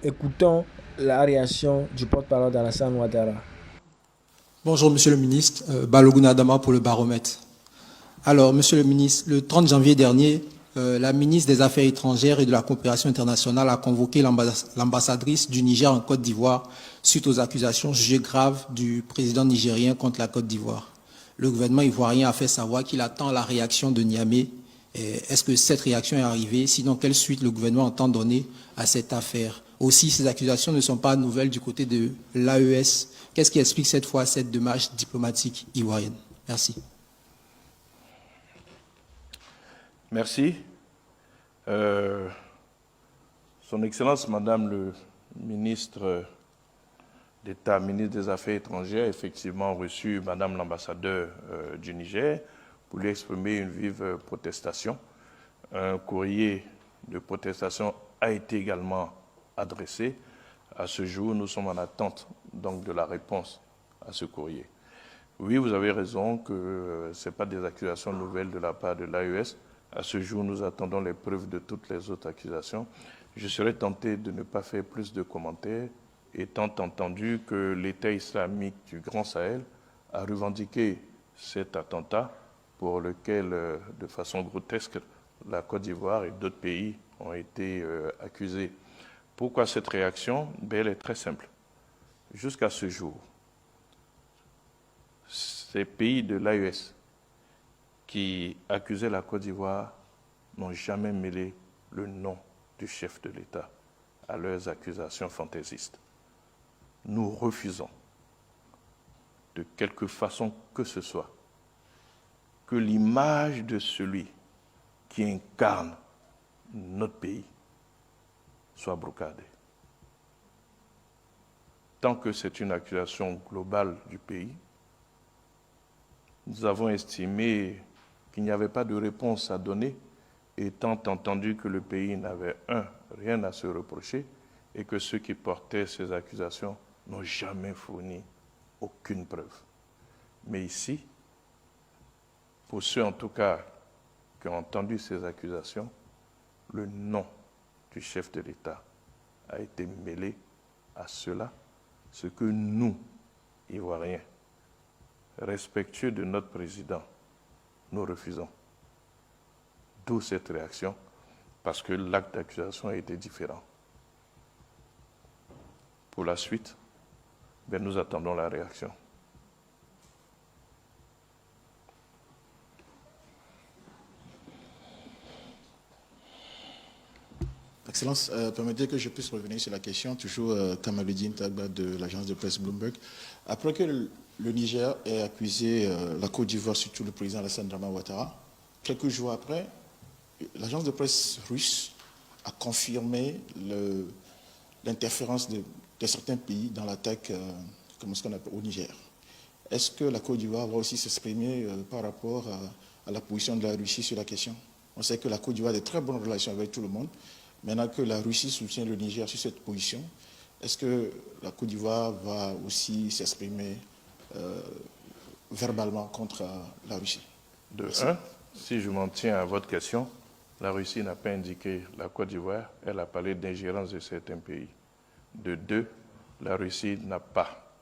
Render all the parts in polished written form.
Écoutons la réaction du porte-parole d'Alassane Ouattara. Bonjour Monsieur le ministre, Balogun Adama pour le Baromètre. Alors Monsieur le ministre, le 30 janvier dernier, la ministre des Affaires étrangères et de la coopération internationale a convoqué l'ambassadrice du Niger en Côte d'Ivoire suite aux accusations jugées graves du président nigérien contre la Côte d'Ivoire. Le gouvernement ivoirien a fait savoir qu'il attend la réaction de Niamey. Est-ce que cette réaction est arrivée? Sinon, quelle suite le gouvernement entend donner à cette affaire? Aussi, ces accusations ne sont pas nouvelles du côté de l'AES. Qu'est-ce qui explique cette fois cette démarche diplomatique ivoirienne? Merci. Merci. Son Excellence, Madame le ministre d'État, ministre des Affaires étrangères, a effectivement reçu Madame l'ambassadeur du Niger pour lui exprimer une vive protestation. Un courrier de protestation a été également adressé. À ce jour, nous sommes en attente donc de la réponse à ce courrier. Oui, vous avez raison que ce n'est pas des accusations nouvelles de la part de l'AES. À ce jour, nous attendons les preuves de toutes les autres accusations. Je serais tenté de ne pas faire plus de commentaires, étant entendu que l'État islamique du Grand Sahel a revendiqué cet attentat pour lequel, de façon grotesque, la Côte d'Ivoire et d'autres pays ont été accusés. Pourquoi cette réaction? Elle est très simple. Jusqu'à ce jour, ces pays de l'AES qui accusaient la Côte d'Ivoire n'ont jamais mêlé le nom du chef de l'État à leurs accusations fantaisistes. Nous refusons, de quelque façon que ce soit, que l'image de celui qui incarne notre pays soit brocadée. Tant que c'est une accusation globale du pays, nous avons estimé qu'il n'y avait pas de réponse à donner, étant entendu que le pays n'avait, rien à se reprocher, et que ceux qui portaient ces accusations n'ont jamais fourni aucune preuve. Mais ici, pour ceux en tout cas qui ont entendu ces accusations, le nom du chef de l'État a été mêlé à cela, ce que nous, Ivoiriens, respectueux de notre président, nous refusons. D'où cette réaction, parce que l'acte d'accusation a été différent. Pour la suite, nous attendons la réaction. Excellence, permettez que je puisse revenir sur la question, toujours Kamaluddin Tagba de l'agence de presse Bloomberg. Après que le Niger ait accusé la Côte d'Ivoire, surtout le président Alassane Ouattara, quelques jours après, l'agence de presse russe a confirmé l'interférence de certains pays dans l'attaque au Niger. Est-ce que la Côte d'Ivoire va aussi s'exprimer par rapport à la position de la Russie sur la question? On sait que la Côte d'Ivoire a de très bonnes relations avec tout le monde. Maintenant que la Russie soutient le Niger sur cette position, est-ce que la Côte d'Ivoire va aussi s'exprimer verbalement contre la Russie? De un, si je m'en tiens à votre question, la Russie n'a pas indiqué la Côte d'Ivoire, elle a parlé d'ingérence de certains pays. De deux, la Russie n'a pas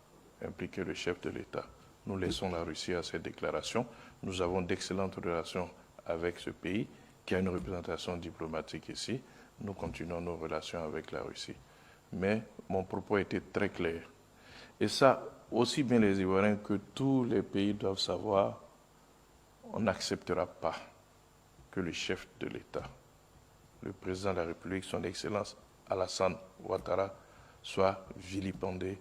impliqué le chef de l'État. Nous laissons la Russie à cette déclaration. Nous avons d'excellentes relations avec ce pays qui a une représentation diplomatique ici. Nous continuons nos relations avec la Russie. Mais mon propos était très clair. Et ça, aussi bien les Ivoiriens que tous les pays doivent savoir, on n'acceptera pas que le chef de l'État, le président de la République, son Excellence Alassane Ouattara, soit vilipendé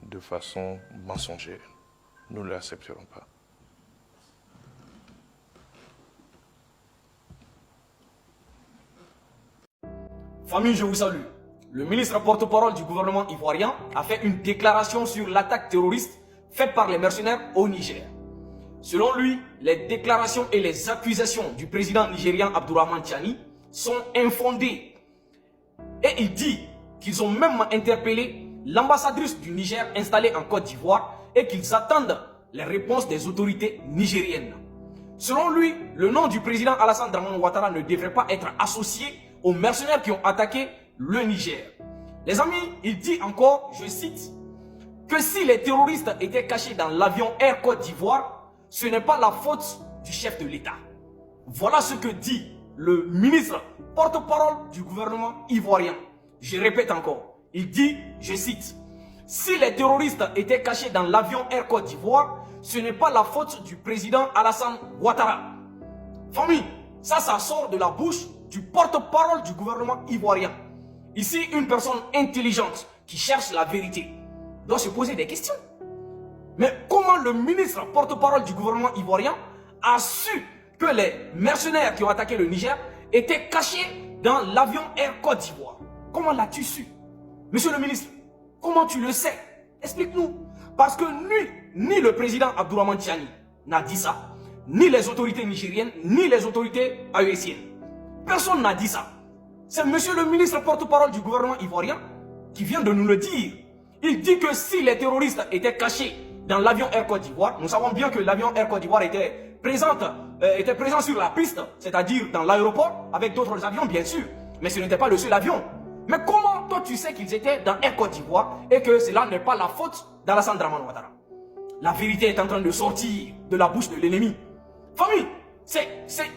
de façon mensongère. Nous ne l'accepterons pas. Famille, je vous salue. Le ministre porte-parole du gouvernement ivoirien a fait une déclaration sur l'attaque terroriste faite par les mercenaires au Niger. Selon lui, les déclarations et les accusations du président nigérien Abdourahmane Tiani sont infondées. Et il dit qu'ils ont même interpellé l'ambassadrice du Niger installée en Côte d'Ivoire et qu'ils attendent les réponses des autorités nigériennes. Selon lui, le nom du président Alassane Ouattara ne devrait pas être associé aux mercenaires qui ont attaqué le Niger. Les amis, il dit encore, je cite, que si les terroristes étaient cachés dans l'avion Air Côte d'Ivoire, ce n'est pas la faute du chef de l'État. Voilà ce que dit le ministre porte-parole du gouvernement ivoirien. Je répète encore, il dit, je cite, si les terroristes étaient cachés dans l'avion Air Côte d'Ivoire, ce n'est pas la faute du président Alassane Ouattara. Famille, ça sort de la bouche du porte-parole du gouvernement ivoirien. Ici, une personne intelligente qui cherche la vérité doit se poser des questions. Mais comment le ministre porte-parole du gouvernement ivoirien a su que les mercenaires qui ont attaqué le Niger étaient cachés dans l'avion Air Côte d'Ivoire? Comment l'as-tu su? Monsieur le ministre, comment tu le sais? Explique-nous. Parce que ni le président Abdourahmane Tiani n'a dit ça, ni les autorités nigériennes, ni les autorités AESiennes. Personne n'a dit ça. C'est monsieur le ministre porte-parole du gouvernement ivoirien qui vient de nous le dire. Il dit que si les terroristes étaient cachés dans l'avion Air Côte d'Ivoire, nous savons bien que l'avion Air Côte d'Ivoire était présent sur la piste, c'est-à-dire dans l'aéroport, avec d'autres avions bien sûr. Mais ce n'était pas le seul avion. Mais comment toi tu sais qu'ils étaient dans Air Côte d'Ivoire et que cela n'est pas la faute d'Alassane Dramane Ouattara? La vérité est en train de sortir de la bouche de l'ennemi. Famille, c'est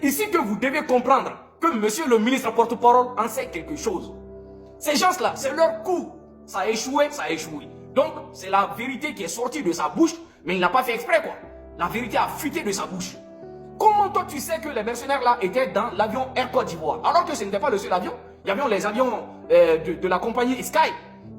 ici que vous devez comprendre que monsieur le ministre porte-parole en sait quelque chose. Ces gens-là, c'est leur coup. Ça a échoué, ça a échoué. Donc, c'est la vérité qui est sortie de sa bouche, mais il n'a pas fait exprès, quoi. La vérité a fuité de sa bouche. Comment toi tu sais que les mercenaires là étaient dans l'avion Air Côte d'Ivoire, alors que ce n'était pas le seul avion? Il y avait les avions de la compagnie Sky.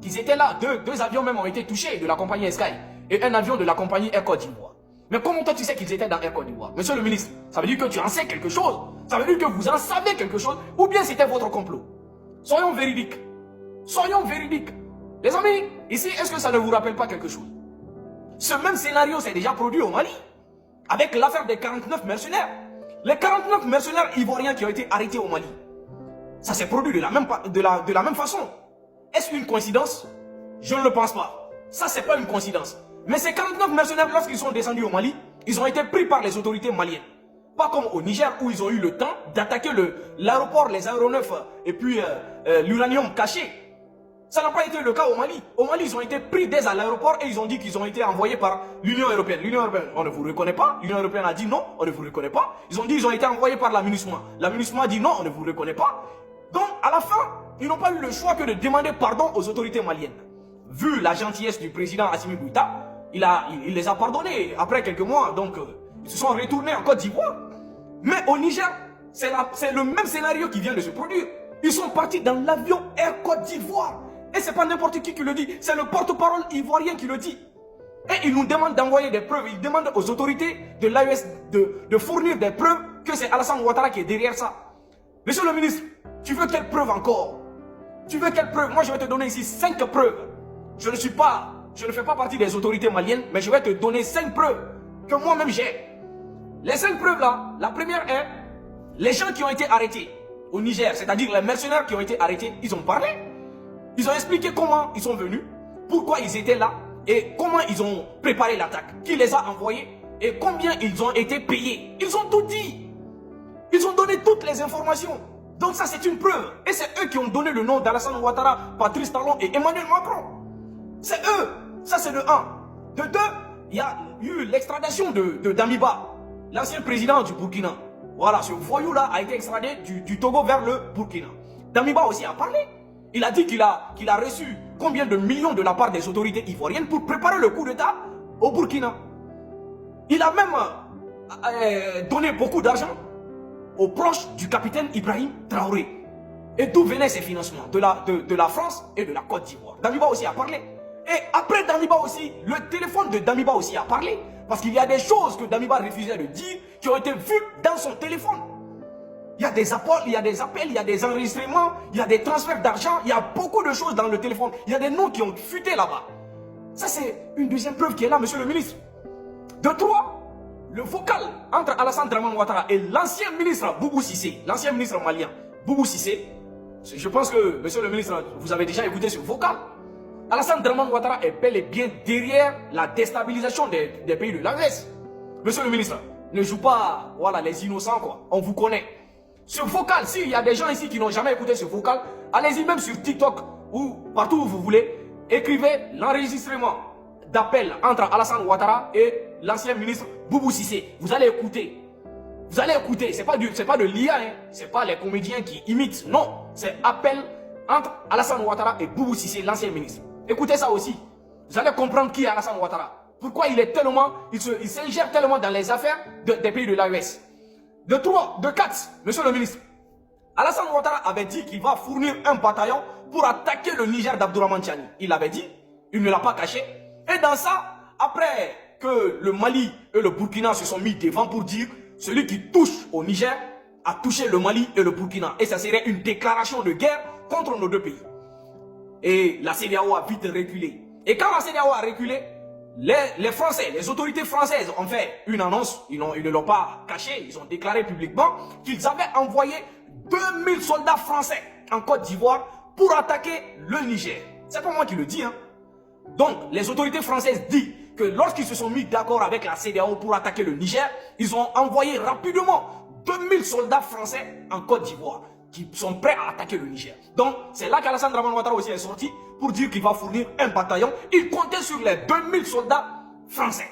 Ils étaient là, deux avions même ont été touchés de la compagnie Sky. Et un avion de la compagnie Air Côte d'Ivoire. Mais comment toi tu sais qu'ils étaient dans Air Côte d'Ivoire? Monsieur le ministre, ça veut dire que tu en sais quelque chose. Ça veut dire que vous en savez quelque chose. Ou bien c'était votre complot. Soyons véridiques. Soyons véridiques. Les amis, ici, est-ce que ça ne vous rappelle pas quelque chose? Ce même scénario s'est déjà produit au Mali. Avec l'affaire des 49 mercenaires. Les 49 mercenaires ivoiriens qui ont été arrêtés au Mali. Ça s'est produit de la même façon. Est-ce une coïncidence? Je ne le pense pas. Ça, c'est pas une coïncidence. Mais ces 49 mercenaires, lorsqu'ils sont descendus au Mali, ils ont été pris par les autorités maliennes. Pas comme au Niger où ils ont eu le temps d'attaquer l'aéroport, les aéronefs et puis l'uranium caché. Ça n'a pas été le cas au Mali. Au Mali, ils ont été pris dès à l'aéroport et ils ont dit qu'ils ont été envoyés par l'Union européenne. L'Union européenne, on ne vous reconnaît pas. L'Union européenne a dit non, on ne vous reconnaît pas. Ils ont dit qu'ils ont été envoyés par la MINUSMA. La MINUSMA a dit non, on ne vous reconnaît pas. Donc, à la fin, ils n'ont pas eu le choix que de demander pardon aux autorités maliennes. Vu la gentillesse du président Assimi Goïta, il les a pardonnés après quelques mois. Donc, ils se sont retournés en Côte d'Ivoire. Mais au Niger, c'est le même scénario qui vient de se produire. Ils sont partis dans l'avion Air Côte d'Ivoire. Et c'est pas n'importe qui le dit, c'est le porte-parole ivoirien qui le dit. Et il nous demande d'envoyer des preuves, il demande aux autorités de l'AES de fournir des preuves que c'est Alassane Ouattara qui est derrière ça. Monsieur le ministre, tu veux quelle preuve encore? Tu veux quelle preuve? Moi je vais te donner ici 5 preuves. Je ne fais pas partie des autorités maliennes, mais je vais te donner 5 preuves que moi-même j'ai. Les 5 preuves là, la première est, les gens qui ont été arrêtés au Niger, c'est-à-dire les mercenaires qui ont été arrêtés, ils ont parlé. Ils ont expliqué comment ils sont venus, pourquoi ils étaient là et comment ils ont préparé l'attaque, qui les a envoyés et combien ils ont été payés. Ils ont tout dit. Ils ont donné toutes les informations. Donc ça c'est une preuve. Et c'est eux qui ont donné le nom d'Alassane Ouattara, Patrice Talon et Emmanuel Macron. C'est eux. Ça c'est de 1. De 2, il y a eu l'extradition de Damiba, l'ancien président du Burkina. Voilà, ce voyou-là a été extradé du Togo vers le Burkina. Damiba aussi a parlé. Il a dit qu'il a reçu combien de millions de la part des autorités ivoiriennes pour préparer le coup d'État au Burkina. Il a même donné beaucoup d'argent aux proches du capitaine Ibrahim Traoré. Et d'où venaient ces financements? De la France et de la Côte d'Ivoire. Damiba aussi a parlé. Et après Damiba aussi, le téléphone de Damiba aussi a parlé. Parce qu'il y a des choses que Damiba refusait de dire qui ont été vues dans son téléphone. Il y a des appels, il y a des enregistrements, il y a des transferts d'argent, il y a beaucoup de choses dans le téléphone. Il y a des noms qui ont fuité là-bas. Ça, c'est une deuxième preuve qui est là, monsieur le ministre. De 3, le vocal entre Alassane Dramane Ouattara et l'ancien ministre Boubou Cissé, l'ancien ministre malien Boubou Cissé. Je pense que, monsieur le ministre, vous avez déjà écouté ce vocal. Alassane Dramane Ouattara est bel et bien derrière la déstabilisation des pays de l'AES. Monsieur le ministre, ne joue pas voilà, les innocents, quoi. On vous connaît. Ce vocal, s'il y a des gens ici qui n'ont jamais écouté ce vocal, allez-y même sur TikTok ou partout où vous voulez, écrivez l'enregistrement d'appel entre Alassane Ouattara et l'ancien ministre Boubou Cissé. Vous allez écouter. Vous allez écouter. C'est pas de l'IA, hein. C'est pas les comédiens qui imitent. Non. C'est appel entre Alassane Ouattara et Boubou Cissé, l'ancien ministre. Écoutez ça aussi. Vous allez comprendre qui est Alassane Ouattara. Pourquoi il s'ingère tellement dans les affaires des pays de l'AES. De 3, de 4, monsieur le ministre. Alassane Ouattara avait dit qu'il va fournir un bataillon pour attaquer le Niger d'Abdourahmane Tiani. Il l'avait dit, il ne l'a pas caché. Et dans ça, après que le Mali et le Burkina se sont mis devant pour dire celui qui touche au Niger a touché le Mali et le Burkina. Et ça serait une déclaration de guerre contre nos deux pays. Et la CEDEAO a vite reculé. Et quand la CEDEAO a reculé, les Français, les autorités françaises ont fait une annonce, ils ne l'ont pas caché, ils ont déclaré publiquement qu'ils avaient envoyé 2000 soldats français en Côte d'Ivoire pour attaquer le Niger. C'est pas moi qui le dis, hein. Donc, les autorités françaises disent que lorsqu'ils se sont mis d'accord avec la CEDEAO pour attaquer le Niger, ils ont envoyé rapidement 2000 soldats français en Côte d'Ivoire qui sont prêts à attaquer le Niger. Donc, c'est là qu'Alassane Dramane Ouattara aussi est sorti pour dire qu'il va fournir un bataillon. Il comptait sur les 2000 soldats français.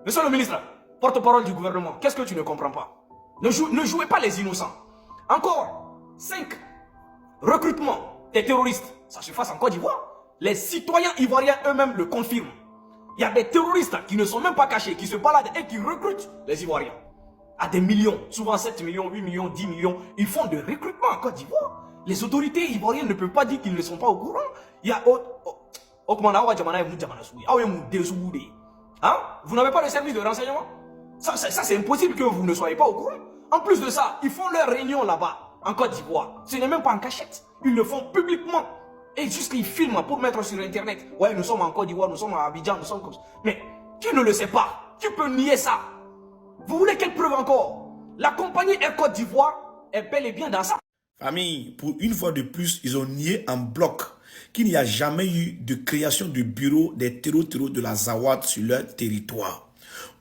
Monsieur le ministre, porte-parole du gouvernement, qu'est-ce que tu ne comprends pas? Ne jouez pas les innocents. Encore 5 recrutements des terroristes. Ça se passe en Côte d'Ivoire. Les citoyens ivoiriens eux-mêmes le confirment. Il y a des terroristes qui ne sont même pas cachés, qui se baladent et qui recrutent les Ivoiriens. À des millions, souvent 7 millions, 8 millions, 10 millions. Ils font des recrutements en Côte d'Ivoire. Les autorités ivoiriennes ne peuvent pas dire qu'ils ne sont pas au courant. Il y a... Hein? Vous n'avez pas le service de renseignement? Ça c'est impossible que vous ne soyez pas au courant. En plus de ça, ils font leur réunion là-bas, en Côte d'Ivoire. Ce n'est même pas en cachette. Ils le font publiquement. Et juste qu'ils filment pour mettre sur Internet. Ouais, nous sommes en Côte d'Ivoire, nous sommes à Abidjan, nous sommes comme ça. Mais tu ne le sais pas. Tu peux nier ça. Vous voulez quelle preuve encore? La compagnie Air Côte d'Ivoire est bel et bien dans ça. Famille, pour une fois de plus, ils ont nié en bloc qu'il n'y a jamais eu de création de bureau des terreaux de la Zawad sur leur territoire.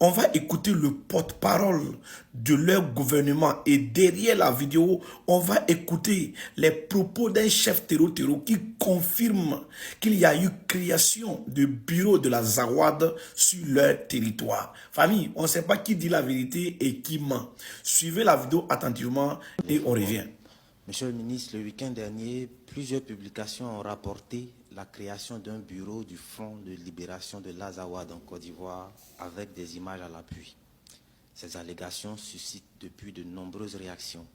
On va écouter le porte-parole de leur gouvernement et derrière la vidéo, on va écouter les propos d'un chef terreau qui confirme qu'il y a eu création de bureau de la Zawad sur leur territoire. Famille, on ne sait pas qui dit la vérité et qui ment. Suivez la vidéo attentivement et on revient. Monsieur le ministre, le week-end dernier, plusieurs publications ont rapporté la création d'un bureau du Front de libération de l'Azawad en Côte d'Ivoire avec des images à l'appui. Ces allégations suscitent depuis de nombreuses réactions.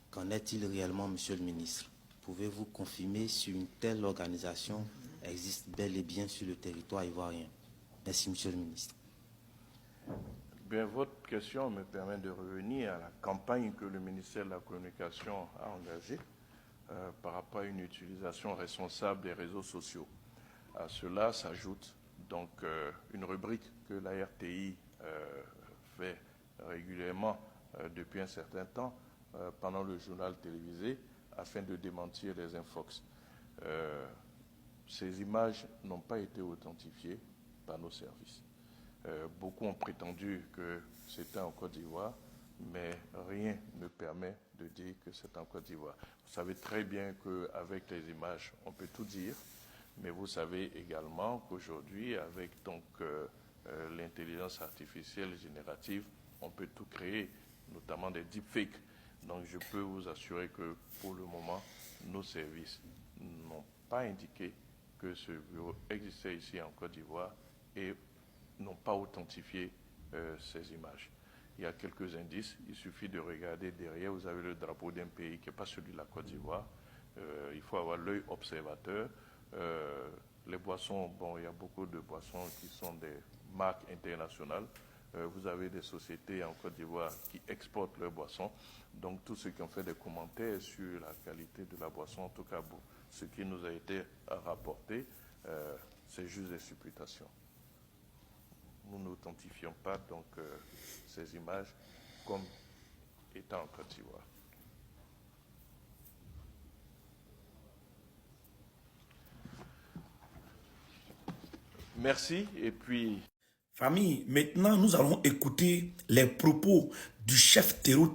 Qu'en est-il réellement, monsieur le ministre? Pouvez-vous confirmer si une telle organisation existe bel et bien sur le territoire ivoirien? Merci, monsieur le ministre. Bien, votre question me permet de revenir à la campagne que le ministère de la Communication a engagée par rapport à une utilisation responsable des réseaux sociaux. À cela s'ajoute donc une rubrique que la RTI fait régulièrement depuis un certain temps pendant le journal télévisé afin de démentir les infox. Ces images n'ont pas été authentifiées par nos services. Beaucoup ont prétendu que c'était en Côte d'Ivoire, mais rien ne permet de dire que c'est en Côte d'Ivoire. Vous savez très bien qu'avec les images, on peut tout dire, mais vous savez également qu'aujourd'hui, avec l'intelligence artificielle générative, on peut tout créer, notamment des deepfakes. Donc je peux vous assurer que pour le moment, nos services n'ont pas indiqué que ce bureau existait ici en Côte d'Ivoire et n'ont pas authentifié ces images. Il y a quelques indices, il suffit de regarder derrière, vous avez le drapeau d'un pays qui n'est pas celui de la Côte d'Ivoire. Il faut avoir l'œil observateur. Les boissons, bon, il y a beaucoup de boissons qui sont des marques internationales. Vous avez des sociétés en Côte d'Ivoire qui exportent leurs boissons. Donc, tous ceux qui ont fait des commentaires sur la qualité de la boisson, en tout cas, bon, ce qui nous a été rapporté, c'est juste des supputations. Nous n'authentifions pas donc ces images comme étant en Côte d'Ivoire. Merci et puis... Famille, maintenant nous allons écouter les propos du chef Tero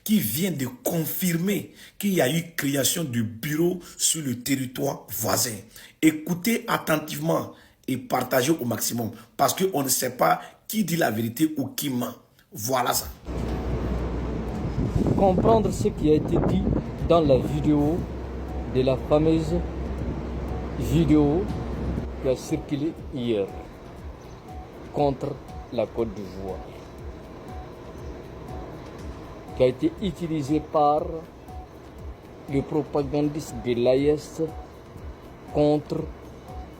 qui vient de confirmer qu'il y a eu création de bureaux sur le territoire voisin. Écoutez attentivement et partagez au maximum parce qu'on ne sait pas qui dit la vérité ou qui ment. Voilà ça. Comprendre ce qui a été dit dans la vidéo de la fameuse vidéo qui a circulé hier contre la Côte d'Ivoire, qui a été utilisée par le propagandiste de l'AES contre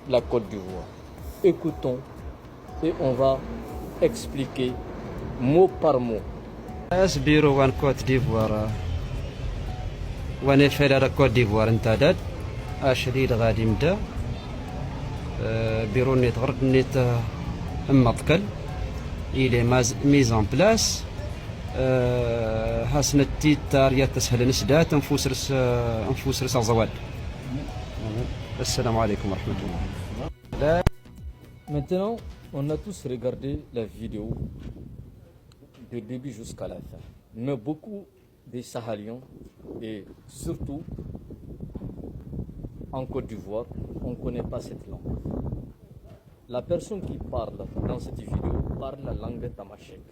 la Côte d'Ivoire. Écoutons et on va expliquer mot par mot. بيرو وان كوت ديفوار وانا فيلا كوت ديفوار انتداد اشديد غادي مدا بيرو نيت غرد نيت امطكل الى ميز ان بلاس هاسنا التيتار يا تسهل نسدات انفوسرس الزواد. السلام عليكم ورحمه الله. Maintenant, on a tous regardé la vidéo du début jusqu'à la fin. Mais beaucoup des Sahaliens, et surtout en Côte d'Ivoire, on ne connaît pas cette langue. La personne qui parle dans cette vidéo parle la langue tamashek.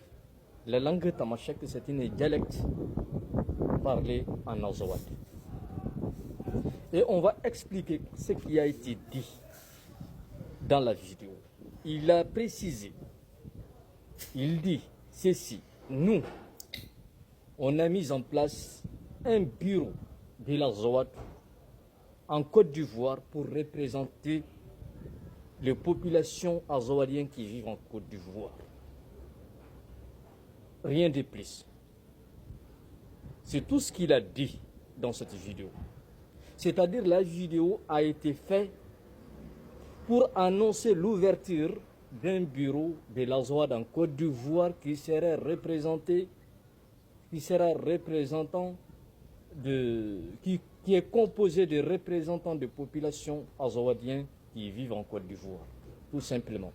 La langue tamashek, c'est une dialecte parlée en Azawad. Et on va expliquer ce qui a été dit dans la vidéo. Il a précisé, il dit ceci: nous, on a mis en place un bureau de la Zawad en Côte d'Ivoire pour représenter les populations azawadiennes qui vivent en Côte d'Ivoire. Rien de plus. C'est tout ce qu'il a dit dans cette vidéo. C'est-à-dire la vidéo a été faite pour annoncer l'ouverture d'un bureau de la Zawad en Côte d'Ivoire qui sera représentant qui est composé de représentants de populations azawadiennes qui vivent en Côte d'Ivoire, tout simplement.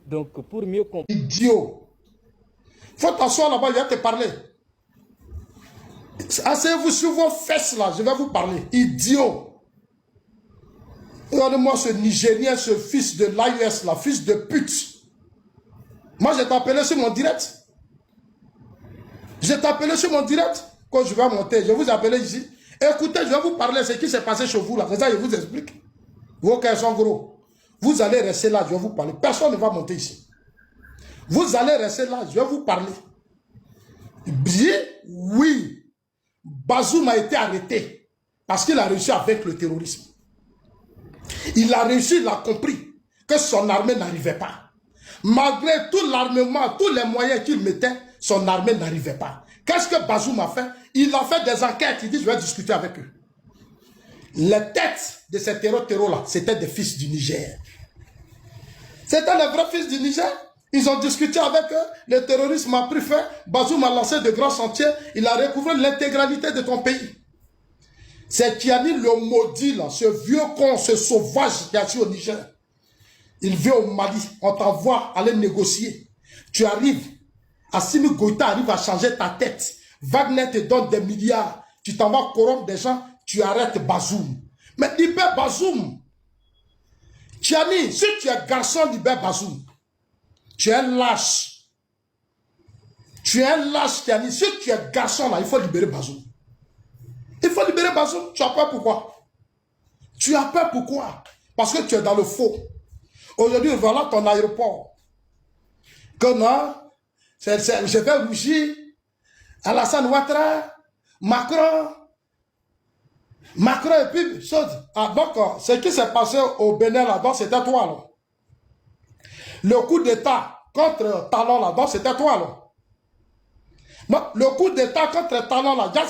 Donc, pour mieux comprendre... Idiot! Faut t'asseoir là-bas, il va te parler. Asseyez-vous sur vos fesses là, je vais vous parler. Idiot! Regardez-moi ce Nigérien, ce fils de l'AUS, là, fils de pute. Moi, je t'ai appelé sur mon direct. Je t'ai appelé sur mon direct. Quand je vais monter, je vous appelle ici. Écoutez, je vais vous parler de ce qui s'est passé chez vous là. C'est ça, je vous explique. Vos cœurs sont gros. Vous allez rester là, je vais vous parler. Personne ne va monter ici. Vous allez rester là, je vais vous parler. Bien, oui. Bazoum a été arrêté parce qu'il a réussi avec le terrorisme. Il a réussi, il a compris que son armée n'arrivait pas. Malgré tout l'armement, tous les moyens qu'il mettait, son armée n'arrivait pas. Qu'est-ce que Bazoum a fait? Il a fait des enquêtes, il dit je vais discuter avec eux. Les têtes de ces terreaux-là, c'était des fils du Niger. C'était les vrais fils du Niger. Ils ont discuté avec eux, le terrorisme a pris fin, Bazoum a lancé de grands chantiers, il a recouvré l'intégralité de ton pays. C'est Tiani le maudit là, ce vieux con, ce sauvage qui a assis au Niger. Il vient au Mali, on t'envoie aller négocier. Tu arrives, Assimi Goïta arrive à changer ta tête. Wagner te donne des milliards, tu t'en vas corrompre des gens, tu arrêtes Bazoum. Mais libère Bazoum. Tiani, si tu es garçon, libère Bazoum. Tu es un lâche. Tu es un lâche, Tiani. Si tu es garçon là, il faut libérer Bazoum. Il faut libérer Bazoum. Tu as peur pourquoi? Tu as peur pourquoi? Parce que tu es dans le faux. Aujourd'hui, voilà ton aéroport. Que non, je vais rougir. Alassane Ouattara, Macron et puis, chose. Ah, donc, ce qui s'est passé au Bénin là-bas, c'était toi, là. Le coup d'État contre Talon là-bas, c'était toi, là. Le coup d'État contre Talon là-bas,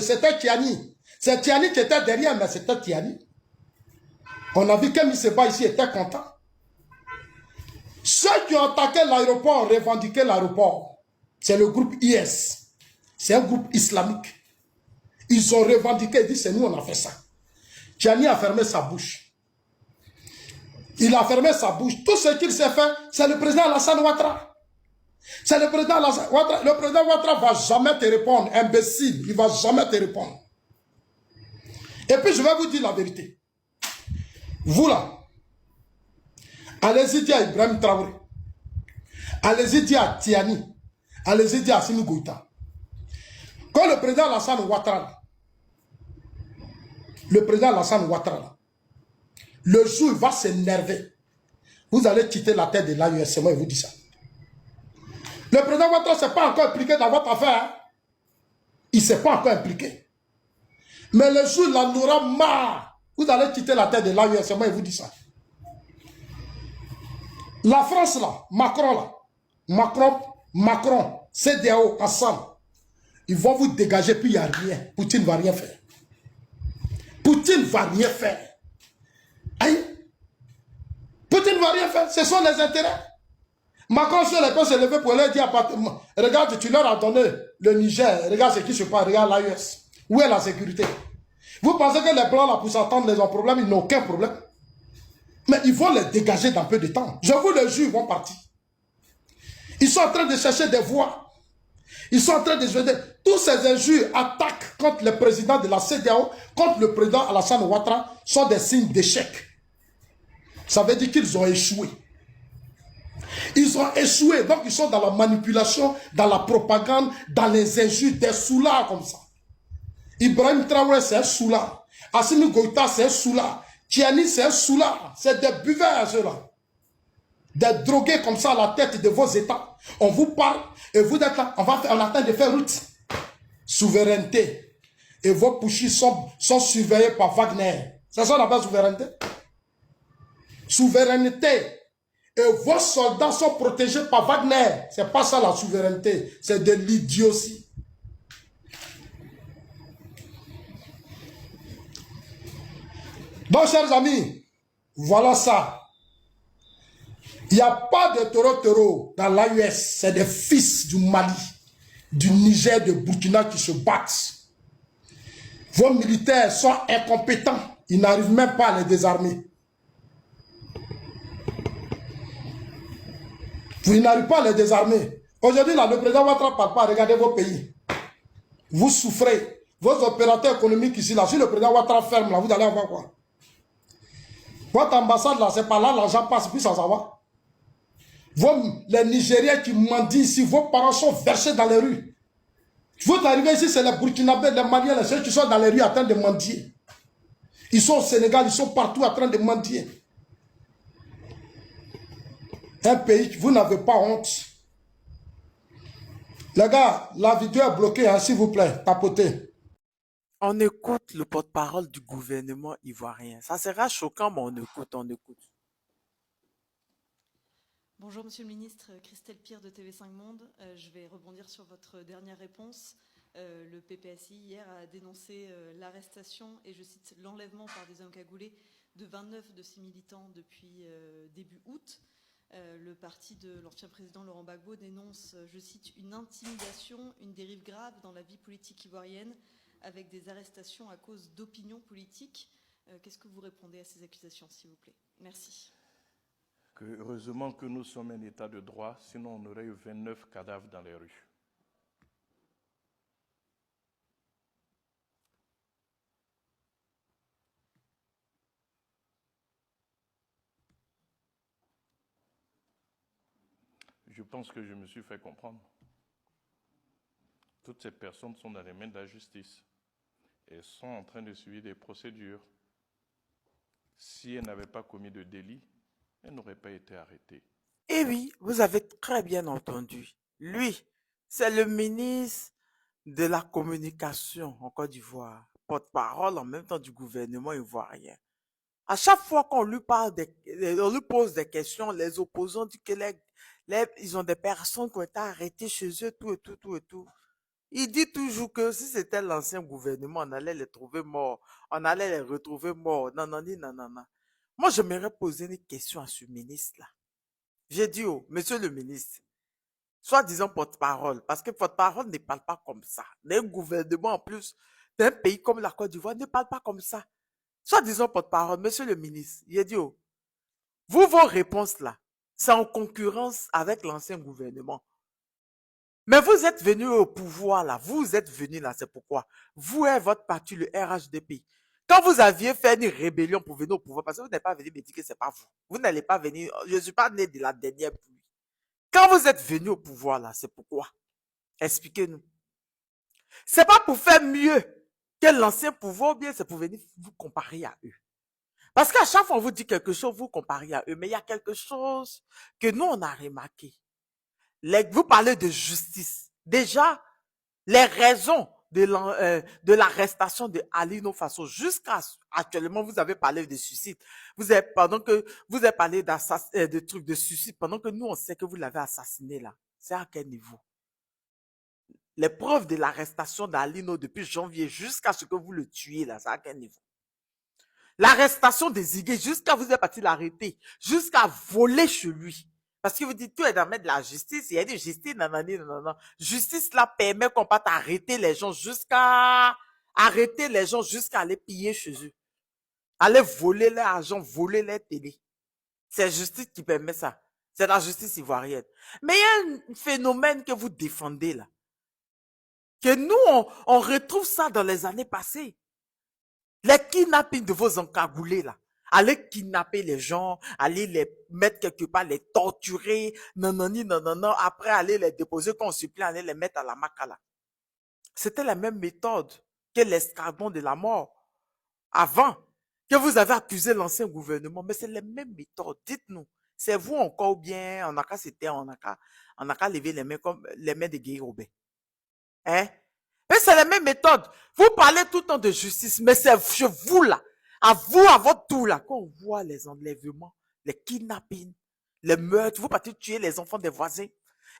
c'était Tiani. C'est Tiani qui était derrière, mais c'était Tiani. On a vu que Miseba ici était content. Ceux qui ont attaqué l'aéroport ont revendiqué l'aéroport. C'est le groupe IS. C'est un groupe islamique. Ils ont revendiqué, ils disent c'est nous on a fait ça. Tiani a fermé sa bouche. Il a fermé sa bouche. Tout ce qu'il s'est fait, c'est le président Alassane Ouattara. C'est le président Alassane Ouattara. Le président Ouattara ne va jamais te répondre, imbécile. Il ne va jamais te répondre. Et puis je vais vous dire la vérité. Vous là, allez-y dire à Ibrahim Traoré. Allez-y dire à Tiani. Allez-y dire à Assimi Goïta. Quand le président Alassane Ouattara, le jour où il va s'énerver, vous allez quitter la tête de l'AUS. Moi, je vous dis ça. Le président Ouattara ne s'est pas encore impliqué dans votre affaire. Hein? Il ne s'est pas encore impliqué. Mais le jour où il en aura marre, vous allez quitter la tête de l'AUS. Moi, je vous dis ça. La France, là, Macron, CEDEAO, ensemble, ils vont vous dégager, puis il n'y a rien. Poutine ne va rien faire. Poutine ne va rien faire. Aïe. Poutine ne va rien faire. Ce sont les intérêts. Macron, sur les peut se lever pour leur dire, regarde, tu leur as donné le Niger, regarde ce qui se passe, regarde l'AES. Où est la sécurité? Vous pensez que les Blancs, là, pour s'entendre, ils ont problème? Ils n'ont aucun problème. Mais ils vont les dégager dans peu de temps. Je vous le jure, ils vont partir. Ils sont en train de chercher des voies. Ils sont en train de jouer. Tous ces injures, attaques contre le président de la CEDEAO, contre le président Alassane Ouattara, sont des signes d'échec. Ça veut dire qu'ils ont échoué. Ils ont échoué, donc ils sont dans la manipulation, dans la propagande, dans les injures, des soulards comme ça. Ibrahim Traoré, c'est un soulard. Assimi Goïta, c'est un soulard. Tiani, c'est un soulard. C'est des buveurs, ceux-là. Des drogués comme ça à la tête de vos États. On vous parle et vous êtes là. On attend de faire route. Souveraineté. Et vos pouchis sont surveillés par Wagner. C'est ça la base souveraineté. Souveraineté. Et vos soldats sont protégés par Wagner. C'est pas ça la souveraineté. C'est de l'idiotie. Donc, chers amis, voilà ça. Il n'y a pas de taureau dans l'AUS. C'est des fils du Mali, du Niger, de Burkina qui se battent. Vos militaires sont incompétents. Ils n'arrivent même pas à les désarmer. Vous n'arrivez pas à les désarmer. Aujourd'hui, là, le président Ouattara ne parle pas. Regardez vos pays. Vous souffrez. Vos opérateurs économiques ici, là, si le président Ouattara ferme, là, vous allez avoir quoi? Votre ambassade, là, c'est pas là, l'argent passe, puis ça va. Les Nigériens qui mendient ici, vos parents sont versés dans les rues. Vous arrivez ici, c'est les Burkinabés, les Maliens, ceux qui sont dans les rues en train de mendier. Ils sont au Sénégal, ils sont partout en train de mendier. Un pays, vous n'avez pas honte. Les gars, la vidéo est bloquée, hein, s'il vous plaît, tapotez. On écoute le porte-parole du gouvernement ivoirien. Ça sera choquant, mais on écoute, on écoute. Bonjour Monsieur le Ministre, Christelle Pire de TV5 Monde. Je vais rebondir sur votre dernière réponse. Le PPSI hier a dénoncé l'arrestation et je cite l'enlèvement par des hommes cagoulés de 29 de ses militants depuis début août. Le parti de l'ancien président Laurent Gbagbo dénonce, je cite, une intimidation, une dérive grave dans la vie politique ivoirienne avec des arrestations à cause d'opinions politiques. Qu'est-ce que vous répondez à ces accusations, s'il vous plaît? Merci. Heureusement que nous sommes un État de droit, sinon on aurait eu 29 cadavres dans les rues. Je pense que je me suis fait comprendre. Toutes ces personnes sont dans les mains de la justice. Elles sont en train de suivre des procédures. Si elles n'avaient pas commis de délit, elles n'auraient pas été arrêtées. Et oui, vous avez très bien entendu. Lui, c'est le ministre de la communication en Côte d'Ivoire, porte-parole en même temps du gouvernement ivoirien. À chaque fois qu'on lui on lui pose des questions, les opposants disent que ils ont des personnes qui ont été arrêtées chez eux, tout. Il dit toujours que si c'était l'ancien gouvernement, on allait les trouver morts, on allait les retrouver morts. Non. Moi, j'aimerais poser une question à ce ministre-là. J'ai dit, monsieur le ministre, soi-disant porte-parole, parce que porte-parole ne parle pas comme ça. Un gouvernement, en plus, d'un pays comme la Côte d'Ivoire, ne parle pas comme ça. Soi-disant porte-parole, monsieur le ministre, j'ai dit, vos réponses là, c'est en concurrence avec l'ancien gouvernement. Mais vous êtes venu au pouvoir là, vous êtes venu là, c'est pourquoi. Vous et votre parti, le RHDP. Quand vous aviez fait une rébellion pour venir au pouvoir, parce que vous n'êtes pas venu me dire que c'est pas vous. Vous n'allez pas venir, je ne suis pas né de la dernière pluie. Quand vous êtes venu au pouvoir là, c'est pourquoi. Expliquez-nous. C'est pas pour faire mieux que l'ancien pouvoir, ou bien c'est pour venir vous comparer à eux. Parce qu'à chaque fois on vous dit quelque chose, vous comparez à eux, mais il y a quelque chose que nous on a remarqué. Vous parlez de justice. Déjà, les raisons de l'arrestation de Alino Faso jusqu'à actuellement, vous avez parlé de suicide. Pendant que vous avez parlé de trucs de suicide, pendant que nous on sait que vous l'avez assassiné là. C'est à quel niveau? Les preuves de l'arrestation d'Alino depuis janvier jusqu'à ce que vous le tuiez là, c'est à quel niveau? L'arrestation des Zigué jusqu'à vous êtes parti l'arrêter, jusqu'à voler chez lui. Parce que vous dites tout est dans de la justice, il y a des justice, non. Justice là permet qu'on peut arrêter les gens jusqu'à aller piller chez eux. Aller voler leur argent, voler leur télé. C'est justice qui permet ça. C'est la justice ivoirienne. Mais il y a un phénomène que vous défendez là. Que nous, on retrouve ça dans les années passées. Les kidnappings de vos encagoulés là. Aller kidnapper les gens, aller les mettre quelque part, les torturer, non, après aller les déposer qu'on supplie, aller les mettre à la makala. C'était la même méthode que l'escargot de la mort. Avant, que vous avez accusé l'ancien gouvernement, mais c'est les mêmes méthodes. Dites-nous, c'est vous encore ou bien on a qu'à lever les mains comme les mains de Guy Robert. Hein? Mais c'est la même méthode. Vous parlez tout le temps de justice, mais c'est chez vous là. À vous, à votre tour là, quand on voit les enlèvements, les kidnappings, les meurtres, vous partez tuer les enfants des voisins.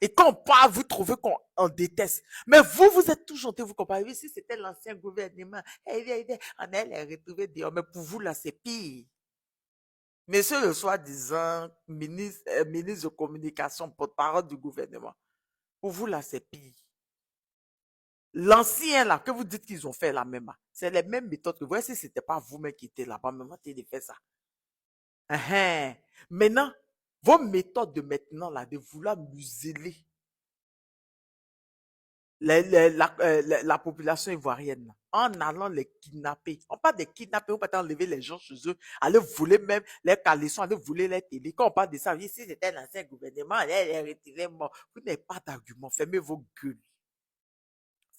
Et quand on parle, vous trouvez qu'on déteste. Mais vous êtes toujours vous comparez. Si c'était l'ancien gouvernement, on allait les retrouver dehors. Mais pour vous là, c'est pire. Monsieur le soi-disant ministre de communication, porte-parole du gouvernement, pour vous là, c'est pire. L'ancien là, que vous dites qu'ils ont fait la même, c'est les mêmes méthodes que vous voyez si ce n'était pas vous-même qui étiez là-bas, mais moi, tu as fait ça. Maintenant, vos méthodes de maintenant là, de vouloir museler la population ivoirienne là, en allant les kidnapper. On parle de kidnapper, on peut enlever les gens chez eux, aller voler même les caleçons, aller voler les télé. Quand on parle de ça, si c'était l'ancien gouvernement, allez les retirer mort. Vous n'avez pas d'argument, fermez vos gueules.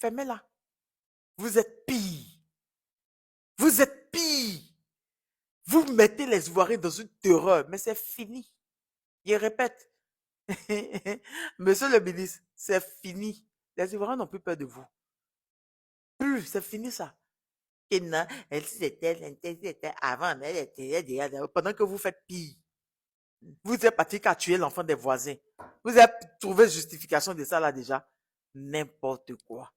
Fermez-la. Vous êtes pire. Vous êtes pire. Vous mettez les Ivoiriens dans une terreur, mais c'est fini. Je répète. Monsieur le ministre, c'est fini. Les Ivoiriens n'ont plus peur de vous. Plus, c'est fini ça. Et non, c'était avant, elle était pendant que vous faites pire. Vous êtes parti qu'à tuer l'enfant des voisins. Vous avez trouvé justification de ça là déjà. N'importe quoi.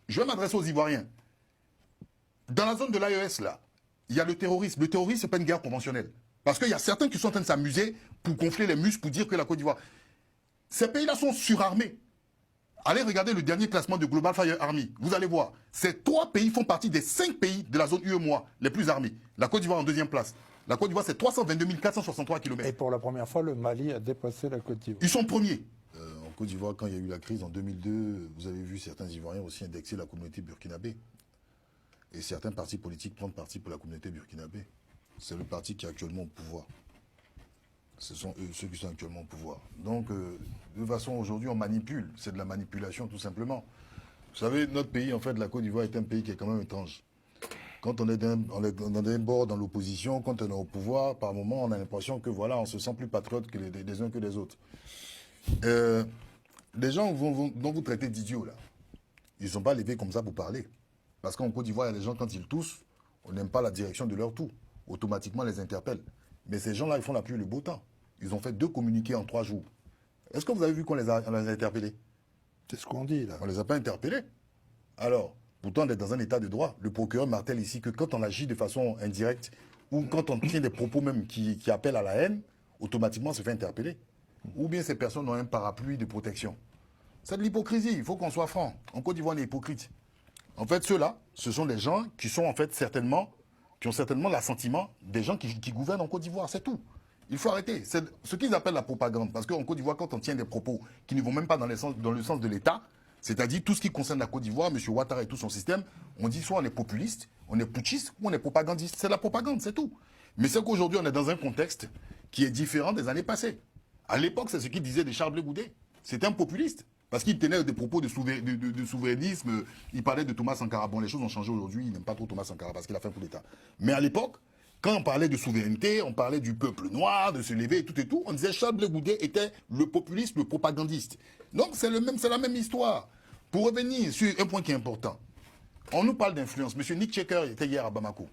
Je vais m'adresser aux Ivoiriens. Dans la zone de l'AES, là, il y a le terrorisme. Le terrorisme, ce n'est pas une guerre conventionnelle. Parce qu'il y a certains qui sont en train de s'amuser pour gonfler les muscles, pour dire que la Côte d'Ivoire... Ces pays-là sont surarmés. Allez regarder le dernier classement de Global Fire Army. Vous allez voir. Ces 3 pays font partie des 5 pays de la zone UEMOA les plus armés. La Côte d'Ivoire en 2e place. La Côte d'Ivoire, c'est 322 463 km. Et pour la première fois, le Mali a dépassé la Côte d'Ivoire. Ils sont premiers. En Côte d'Ivoire, quand il y a eu la crise en 2002, vous avez vu certains Ivoiriens aussi indexer la communauté burkinabé. Et certains partis politiques prennent parti pour la communauté burkinabé. C'est le parti qui est actuellement au pouvoir. Ce sont eux, ceux qui sont actuellement au pouvoir. Donc, de toute façon, aujourd'hui, on manipule. C'est de la manipulation, tout simplement. Vous savez, notre pays, en fait, la Côte d'Ivoire est un pays qui est quand même étrange. Quand on est d'un bord dans l'opposition, quand on est au pouvoir, par moment, on a l'impression que, voilà, on se sent plus patriote que les uns que les autres. Les gens dont vous traitez d'idiots, là, ils ne sont pas levés comme ça pour parler. Parce qu'en Côte d'Ivoire, il y a des gens, quand ils toussent, on n'aime pas la direction de leur toux. Automatiquement, on les interpelle. Mais ces gens-là, ils font la pluie et le beau temps. Ils ont fait 2 communiqués en 3 jours. Est-ce que vous avez vu qu'on les a interpellés? C'est ce qu'on dit, là. On ne les a pas interpellés. Alors, pourtant, on est dans un état de droit. Le procureur martèle ici que quand on agit de façon indirecte, ou quand on tient des propos même qui appellent à la haine, automatiquement, on se fait interpeller. Ou bien ces personnes ont un parapluie de protection. C'est de l'hypocrisie, il faut qu'on soit franc. En Côte d'Ivoire, on est hypocrite. En fait, ceux-là, ce sont des gens qui sont en fait certainement, qui ont certainement l'assentiment des gens qui gouvernent en Côte d'Ivoire, c'est tout. Il faut arrêter. C'est ce qu'ils appellent la propagande. Parce qu'en Côte d'Ivoire, quand on tient des propos qui ne vont même pas dans le sens de l'État, c'est-à-dire tout ce qui concerne la Côte d'Ivoire, M. Ouattara et tout son système, on dit soit on est populiste, on est putschiste ou on est propagandiste. C'est la propagande, c'est tout. Mais c'est qu'aujourd'hui, on est dans un contexte qui est différent des années passées. À l'époque, c'est ce qu'il disait de Charles Blé Goudé. C'était un populiste. Parce qu'il tenait des propos de souverainisme. Il parlait de Thomas Sankara. Bon, les choses ont changé aujourd'hui. Il n'aime pas trop Thomas Sankara parce qu'il a fait un coup d'État. Mais à l'époque, quand on parlait de souveraineté, on parlait du peuple noir, de se lever et tout, on disait Charles Blé Goudé était le populiste, le propagandiste. Donc c'est la même histoire. Pour revenir sur un point qui est important, on nous parle d'influence. Monsieur Nick Checker était hier à Bamako.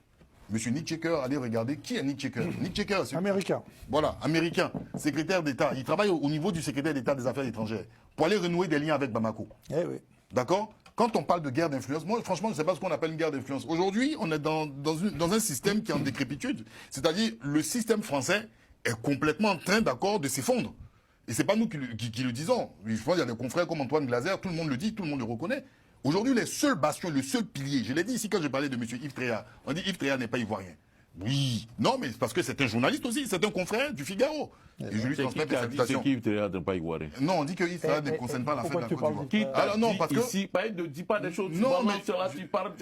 Monsieur Nick Checker, allez regarder qui est Nick Checker. Nick Checker, c'est américain. Voilà, américain, secrétaire d'État. Il travaille au niveau du secrétaire d'État des Affaires étrangères pour aller renouer des liens avec Bamako. Eh oui. D'accord? Quand on parle de guerre d'influence, moi franchement je ne sais pas ce qu'on appelle une guerre d'influence. Aujourd'hui, on est dans un système qui est en décrépitude. C'est-à-dire le système français est complètement en train de s'effondrer. Et ce n'est pas nous qui le disons. Je pense qu'il y a des confrères comme Antoine Glaser, tout le monde le dit, tout le monde le reconnaît. Aujourd'hui, les seuls bastions, le seul pilier, je l'ai dit ici quand j'ai parlé de M. Yves Tréa, on dit Yves Tréa n'est pas ivoirien. Oui, non, mais parce que c'est un journaliste aussi, c'est un confrère du Figaro. Et je lui transmets mes salutations. Yves Tréa n'est pas ivoirien. Non, on dit que Yves Tréa ne concerne pas l'affaire de la Côte d'Ivoire. Alors non, parce que... Ici, ne dis pas des choses. Non, mais... tu parles,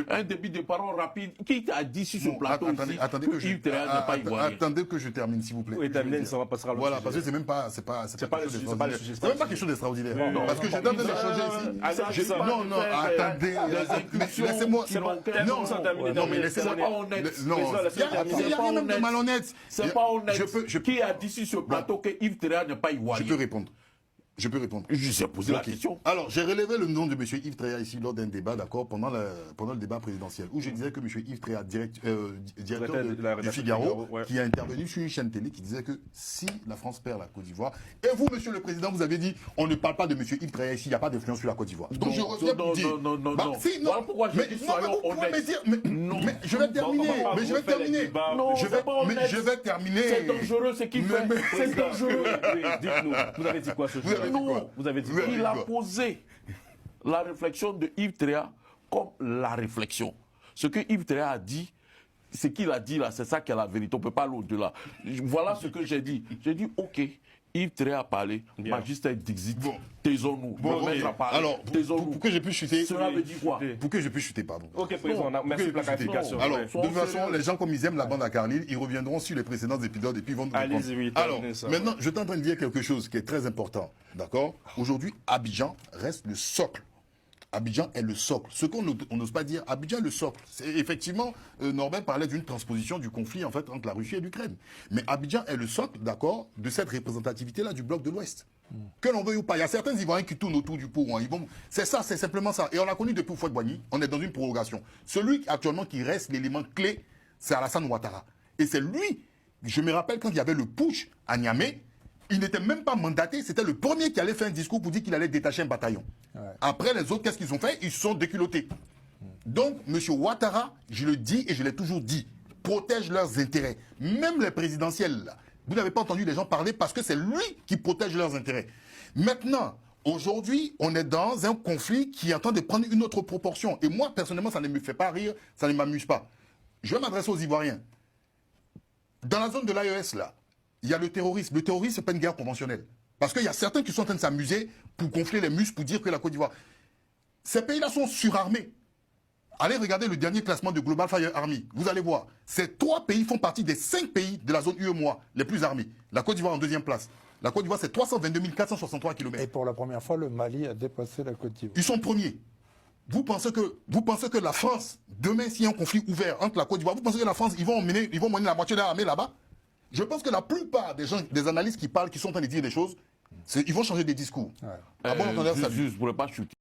un débit de parole rapide. Qui t'a dit sur ce plateau ici que Yves Tréa n'est pas ivoirien? Attendez que je termine, s'il vous plaît. Oui, termine, ça va passer à voilà, parce que c'est même pas quelque chose d'extraordinaire. Parce que j'ai donné d'échanger ici. Non, non, attendez. Laissez-moi... Non, mais laissez-moi... Non, il n'y a rien même de malhonnête. C'est pas honnête. Qui a dit sur ce plateau que Yves Tréa n'est pas ivoirien? Je peux répondre. Je peux répondre. Je sais poser la question. Alors, j'ai relevé le nom de M. Yves Tréa ici lors d'un débat, d'accord, pendant le débat présidentiel, où je disais que M. Yves Tréa, directeur du Figaro, qui a intervenu sur une chaîne télé, qui disait que si la France perd la Côte d'Ivoire, et vous, Monsieur le Président, vous avez dit, on ne parle pas de M. Yves Tréa ici, il n'y a pas d'influence sur la Côte d'Ivoire. Donc je reviens pour dire... Non. Si, non. Pourquoi je dis soyons honnêtes? Mais je vais terminer. Mais je vais terminer. Je vais terminer. C'est dangereux ce qu'il fait. C'est dangereux. Dites-nous, vous avez dit quoi ce jour? Vous avez dit quoi? Il a posé la réflexion de Yves Tréa comme la réflexion. Ce que Yves Tréa a dit, ce qu'il a dit là, c'est ça qui est la vérité. On ne peut pas aller au-delà. Voilà ce que j'ai dit. J'ai dit, ok, Yves Tréa a parlé, Magister Dixit, taisons-nous. Alors, pour que je puisse chuter... Cela veut dire quoi? Pour que je puisse chuter, pardon. Ok, président, merci pour la clarification. Alors, de toute façon, les gens, comme ils aiment la bande à Carlyle, ils reviendront sur les précédents épisodes et puis ils vont nous répondre. Alors, maintenant, je suis en train de dire quelque chose qui est très important. D'accord? Aujourd'hui, Abidjan reste le socle. Abidjan est le socle. Ce qu'on n'ose pas dire, Abidjan est le socle. Effectivement, Norbert parlait d'une transposition du conflit en fait, entre la Russie et l'Ukraine. Mais Abidjan est le socle, d'accord, de cette représentativité-là du bloc de l'Ouest. Que l'on veuille ou pas. Il y a certains Ivoiriens qui tournent autour du pot. Hein. C'est ça, c'est simplement ça. Et on l'a connu depuis Houphouët-Boigny. On est dans une prorogation. Celui actuellement qui reste l'élément clé, c'est Alassane Ouattara. Et c'est lui, je me rappelle quand il y avait le putsch à Niamey, il n'était même pas mandaté, c'était le premier qui allait faire un discours pour dire qu'il allait détacher un bataillon. Ouais. Après, les autres, qu'est-ce qu'ils ont fait? Ils se sont déculottés. Donc, M. Ouattara, je le dis et je l'ai toujours dit, protège leurs intérêts. Même les présidentielles, là, vous n'avez pas entendu les gens parler parce que c'est lui qui protège leurs intérêts. Maintenant, aujourd'hui, on est dans un conflit qui est en train de prendre une autre proportion. Et moi, personnellement, ça ne me fait pas rire, ça ne m'amuse pas. Je vais m'adresser aux Ivoiriens. Dans la zone de l'AES, là, il y a le terrorisme. Le terrorisme, ce n'est pas une guerre conventionnelle. Parce qu'il y a certains qui sont en train de s'amuser pour gonfler les muscles, pour dire que la Côte d'Ivoire... Ces pays-là sont surarmés. Allez regarder le dernier classement de Global Fire Army. Vous allez voir. Ces 3 pays font partie des 5 pays de la zone UEMOA les plus armés. La Côte d'Ivoire en 2e place. La Côte d'Ivoire, c'est 322 463 km. Et pour la première fois, le Mali a dépassé la Côte d'Ivoire. Ils sont premiers. Vous pensez que la France, demain, s'il y a un conflit ouvert entre la Côte d'Ivoire, vous pensez que la France, ils vont mener la moitié de l'armée là-bas? Je pense que la plupart des gens, des analystes qui parlent, qui sont en train de dire des choses, ils vont changer des discours. Ouais. Je ne pourrais pas chuter.